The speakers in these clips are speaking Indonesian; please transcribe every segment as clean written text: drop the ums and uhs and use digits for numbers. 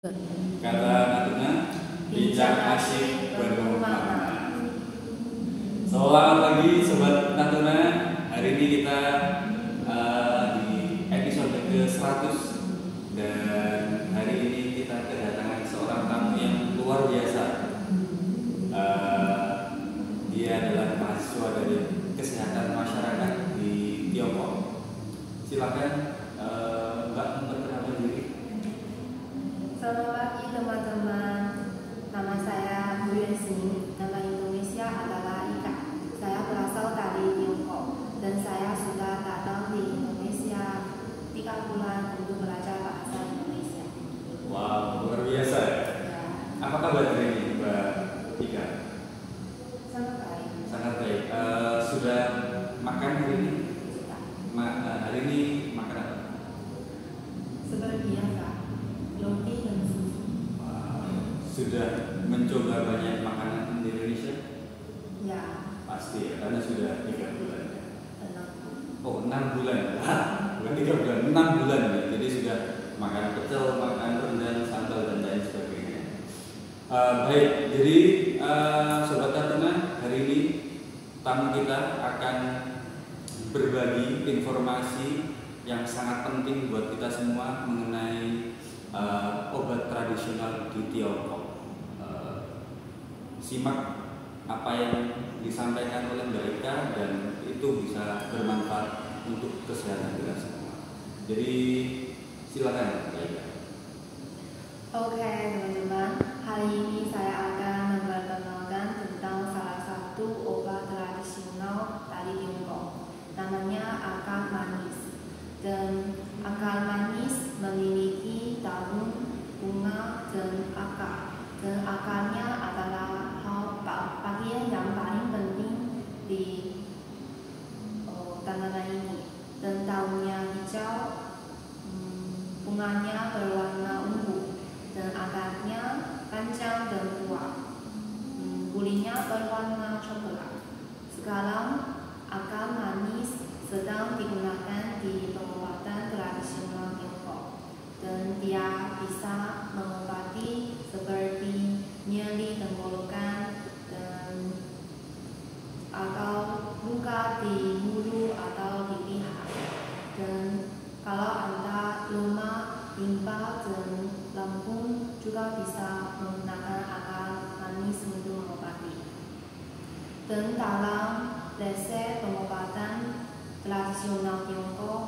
Kata Natuna, bincang asyik penuh makna. Selamat pagi Sobat Natuna. Hari ini kita di episode ke-100. Dan hari ini kita kedatangan seorang tamu yang luar biasa. Dia adalah mahasiswa dari kesehatan masyarakat di Tiongkok. Silakan Mbak memperkenalkan diri. Selamat pagi teman-teman. Nama saya Bu Yunsing. Nama Indonesia adalah Ika. Saya berasal dari Tiongkok dan saya sudah datang di Indonesia 3 bulan untuk belajar bahasa Indonesia. Wow, luar biasa ya. Apa kabar hari ini Mbak Ika? Sangat baik. Sangat baik. Sudah makan hari ini? Sudah. Hari ini makan apa? Seperti biasa, roti dan susu. Sudah mencoba banyak makanan di Indonesia? Ya, Pasti ya, karena sudah 3 bulan ya. 6. Oh, 6 bulan. Bukan 3 bulan, 6 bulan ya. Jadi sudah makan pecel, makan rendang, sambal dan lain sebagainya. Baik, jadi Sobat Natuna, hari ini tamu kita akan berbagi informasi yang sangat penting buat kita semua mengenai obat tradisional di Tiongkok. Simak apa yang disampaikan oleh Mbak Ika dan itu bisa bermanfaat untuk kesehatan kita semua. Jadi silakan Mbak Ika. Oke teman-teman, hari ini saya akan memperkenalkan tentang salah satu obat tradisional dari Tiongkok. Namanya akar manis. Dan akar manis memiliki daun, bunga, dan akar. Dan akarnya adalah bagian yang paling penting di tanaman ini. Dan daunnya hijau, bunganya berwarna ungu, dan akarnya panjang dan kuat. Kulitnya berwarna coklat. Sekarang akar manis sedang digunakan di pengobatan tradisional Tiongkok, dan dia bisa mengobati seperti nyeri tenggorokan dan atau luka di mulut atau di pihak. Dan kalau Anda lemah, limpa dan lambung juga bisa menggunakan akar manis untuk mengobati. Dan dalam resep pengobatan tradisional Tiongkok,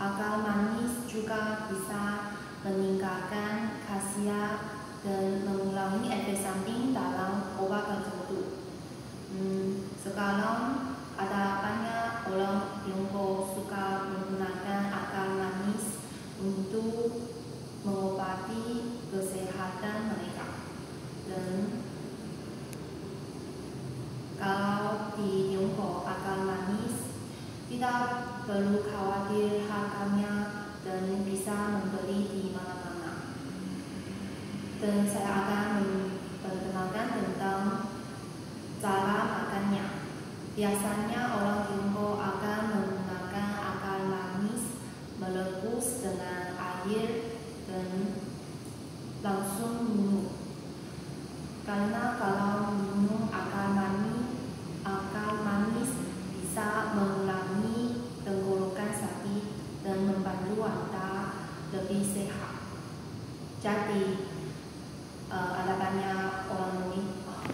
akar manis juga bisa meningkatkan khasiat dan mengurangi efek samping dalam obat tertentu. Sekarang ada banyak orang Tiongkok suka menggunakan akar manis untuk mengobati kesehatan mereka. Dan kalau di Tiongkok akar manis tidak perlu khawatir harganya dan bisa membeli di mana-mana. Dan saya akan memperkenalkan tentang cara makannya. Biasanya orang Tiongkok akan menggunakan akar manis merebus dengan air dan langsung minum. Karena kalau minum akar manis bisa mengurangi tenggorokan sakit dan membantu Anda lebih sehat. Jadi ada banyak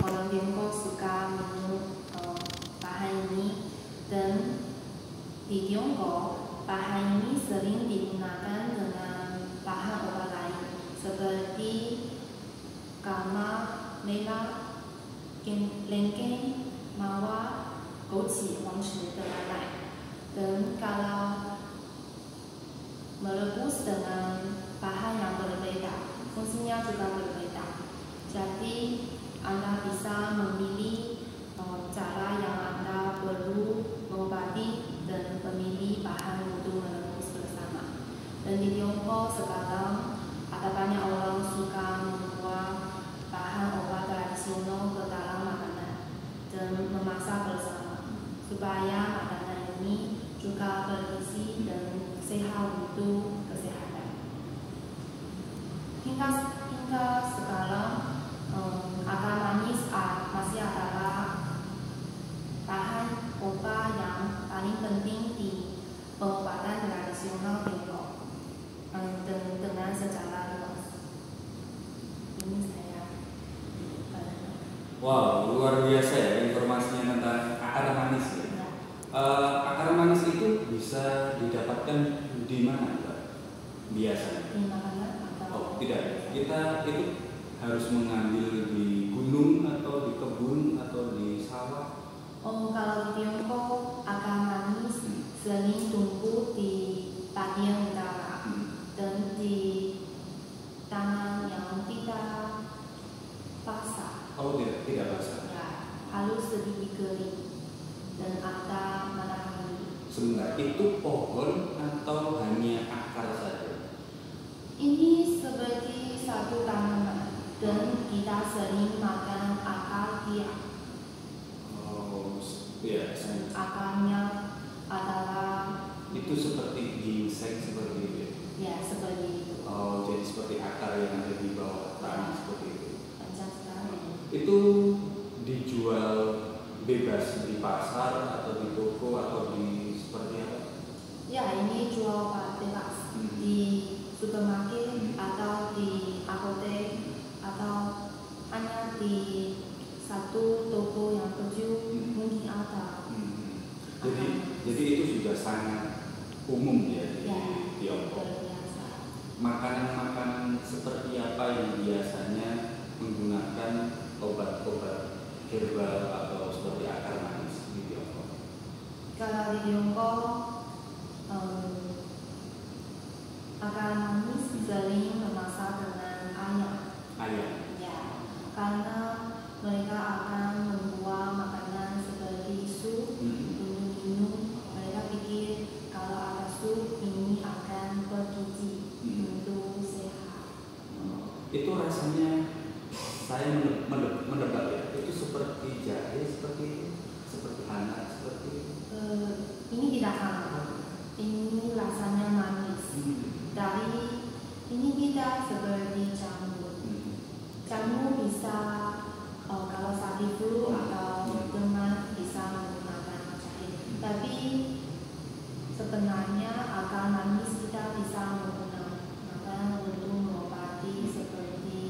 orang Tiongkok suka minum bahan ini, dan di Tiongkok bahan ini sering digunakan dengan bahan obat lain seperti gama merah, lengkeng, mawar, goji, wangshi, dan lain-lain. Dan kalau merebus dengan bahan yang berbeda, fungsinya juga berbeda. Jadi Anda bisa memilih cara yang Anda perlu mengobati dan memilih bahan untuk merebus bersama. Dan di Tiongkok sekarang ada banyak orang suka membuat bahan obat tradisional ke dalam makanan dan memasak bersama supaya makanan ini juga bergizi dan sehat untuk kesehatan. hingga sekarang akar manis masih adalah bahan obat yang paling penting di pengobatan tradisional Tiongkok dengan secara luas. Ini saya. Wow, luar biasa ya informasinya tentang akar manis ya. Ya. Akar manis itu bisa didapatkan di mana, Mbak? Biasanya? Di makanan atau? Oh, tidak. Kita itu harus mengambil di gunung atau di kebun atau di sawah. Oh, kalau di Tiongkok akar manis sering tumbuh di bagian utara dan di tanah yang tidak basah. Oh, tidak basah. Ya, harus sedikit kering dan ada matahari. Sebentar, itu pohon atau hanya akar saja? Ini seperti satu tanaman dan kita sering makan akar dia. Oh, iya. Dan akarnya adalah Itu seperti ginseng seperti itu ya? ya seperti itu. Oh, jadi seperti akar yang ada di bawah tanah seperti itu. Panjang sekali. Itu dijual bebas di pasar atau di toko atau di seperti apa? Ya, ini jual bebas di supermarket atau di apotek atau hanya di satu toko yang kecil mungkin ada. Jadi itu sudah sangat umum ya di Ya, Tiongkok. biasa. Makanan-makanan seperti apa yang biasanya menggunakan obat-obat herbal atau seperti akar manis di Tiongkok? Kalau di Tiongkok akar manis sering memasak dengan ayam. Ayam. Ya, karena mereka akan membuat makanan seperti sup, minum-minum. Mereka pikir kalau ada sup ini akan bergizi untuk sehat. Itu rasanya saya menebak ya. Itu seperti jahe, seperti hangat, seperti Ini tidak sama. Ini rasanya manis. Dari ini tidak seperti jamu. Jamu bisa kalau sakit flu atau demam bisa menggunakan jahe. Tapi sebenarnya akar manis kita bisa menggunakan untuk mengobati seperti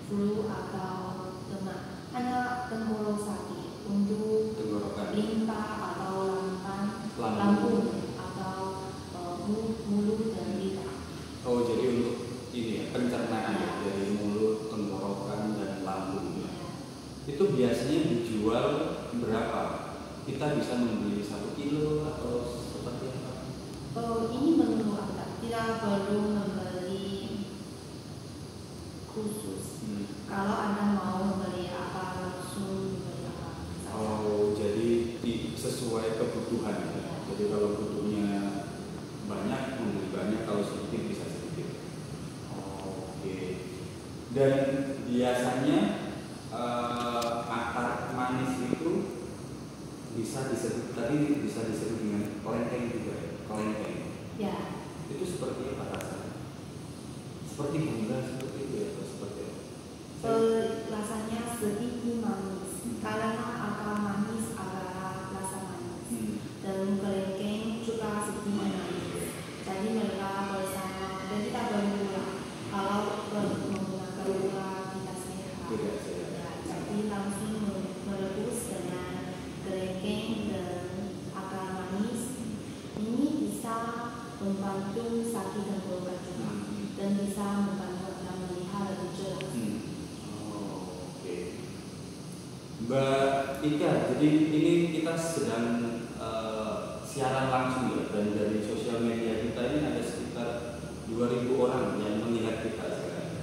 flu atau demam. Hanya tenggorok sakit untuk tenggorokan. limpa atau lambung atau mulut dan lidah. Oh, jadi untuk ini ya, pencernaan ya, dari mulut, tenggorokan dan lambung ya. Itu biasanya dijual berapa? Kita bisa membeli 1 kilo atau seperti apa? Ini menurut Anda tidak perlu membeli khusus. Kalau Anda mau membeli apa langsung membeli apa saja. Oh, jadi sesuai kebutuhan ya. Jadi kalau butuhnya banyak membeli banyak, kalau sedikit bisa sedikit. Oke. Dan biasanya akar manis itu bisa disebut dengan kelengkeng juga ya, kelengkeng. Ya. Itu seperti apa rasanya? Seperti bunga seperti itu ya, atau seperti apa? Rasanya sedikit manis karena akar manis adalah rasa manis dan kelengkeng juga sedikit manis. Jadi mereka bersama dan kita berulang. Kalau menggunakan gula tidak sehat. Ya, jadi langsung merebus dengan kelengkeng dan akar manis. Ini bisa membantu sakit tenggorokan juga dan bisa membantu Anda melihat lebih jelas. Oke. Mbak Ika, jadi ini kita sedang siaran langsung ya, dan dari sosial media kita ini ada sekitar 2.000 orang yang melihat kita sekarang.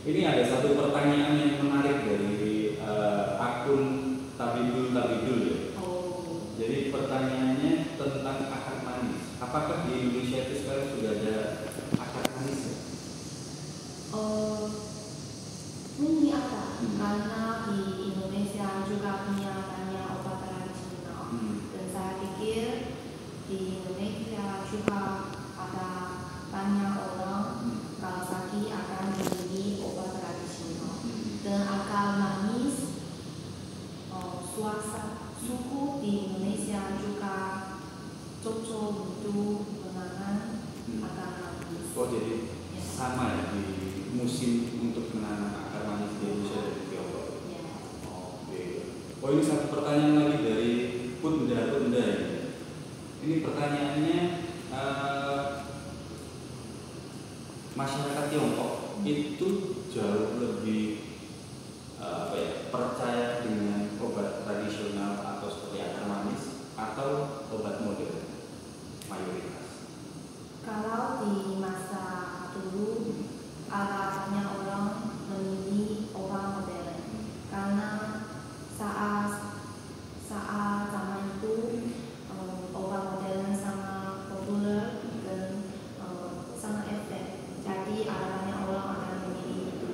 Ini ada satu pertanyaan yang menarik dari akun Tabidul ya. Jadi pertanyaannya tentang akar manis. Apakah di Indonesia itu sekarang sudah ada akar manis ya? Ini ada karena di Indonesia juga punya banyak obat tradisional dan saya pikir di Indonesia juga ada banyak orang kalau sakit akan membeli obat tradisional. butuh penanganan akar manis. Oh jadi Ya. sama ya di musim untuk menanam akar manis di Indonesia dan di Tiongkok. Ya. Oke. Oh ini satu pertanyaan lagi dari Bunda ini. Ini pertanyaannya masyarakat Tiongkok itu jauh lebih percaya dengan obat tradisional atau seperti akar manis atau obat modern mayoritas. Kalau di masa dulu banyak orang memilih obat modern karena saat zaman itu obat modern sangat populer dan sangat efektif. Jadi banyak orang akan memilih itu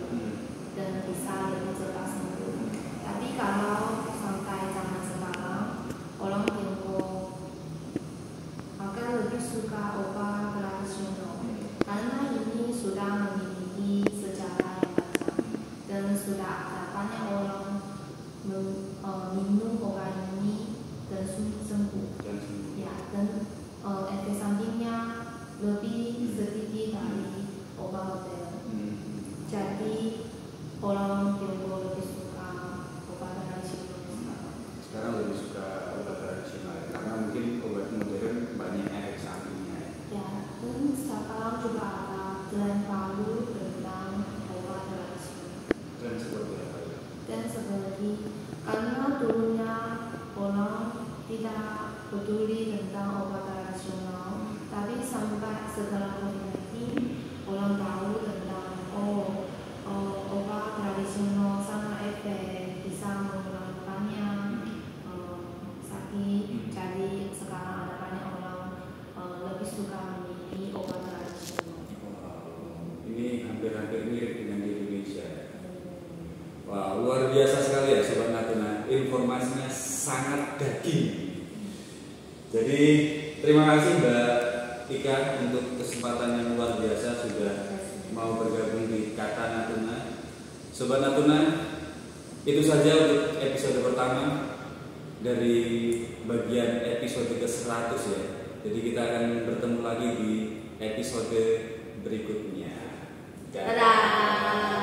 dan bisa lebih cepat sembuh. Tapi kalau sampai zaman sekarang orang Tiongkok akan lebih suka obat tradisional karena ini sudah memiliki sejarah yang panjang dan sudah ada banyak orang minum obat ini dan sembuh. Ya, dan efek sampingnya lebih sedikit dari obat modern. Jadi orang Tiongkok lebih suka obat tradisional sekarang. Sekarang lebih suka obat tradisional karena mungkin obat modern banyak efek sampingnya. Ya, dan sekarang juga ada tren baru tentang obat tradisional. Dan seperti apa ya? Dan seperti karena dulunya orang tidak peduli tentang obat tradisional, tapi sampai setelah COVID-19 orang tahu tentang obat tradisional sangat efektif, bisa mengurangi banyak sakit. Jadi sekarang ada banyak orang lebih suka memilih obat tradisional. Ini hampir-hampir mirip dengan di Indonesia. Wah, luar biasa sekali ya Sobat Natuna. Informasinya sangat daging. Jadi terima kasih Mbak Ika untuk kesempatan yang luar biasa sudah mau bergabung di Kata Natuna. Sobat Natuna, itu saja untuk episode pertama dari bagian episode ke-100 ya. Jadi kita akan bertemu lagi di episode berikutnya. Dadah.